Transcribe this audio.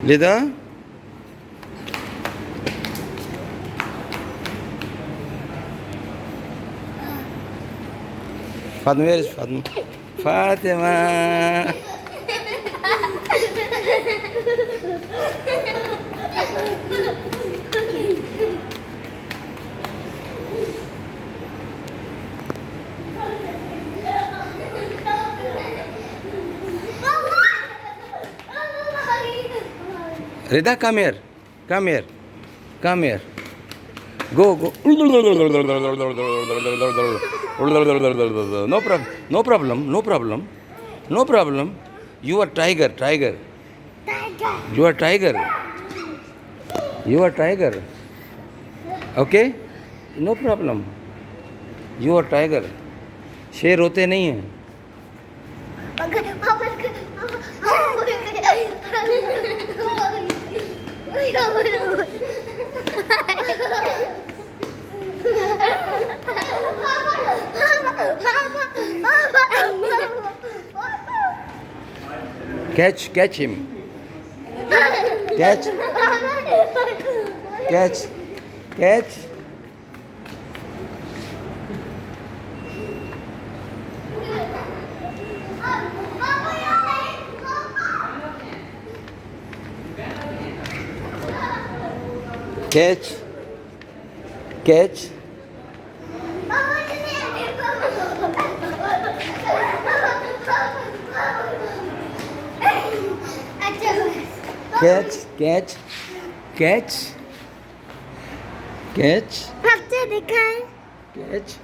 Lida? Fatima, where is Fatima? Fatima! Rida, come here. Come here. Come here. Go, go. No problem. No problem. No problem. No problem. You are tiger. Tiger. You are tiger. You are tiger. Okay? No problem. You are tiger. शेर होते नहीं हैं. Catch him. Catch. Catch. Catch. Catch. Catch. Catch.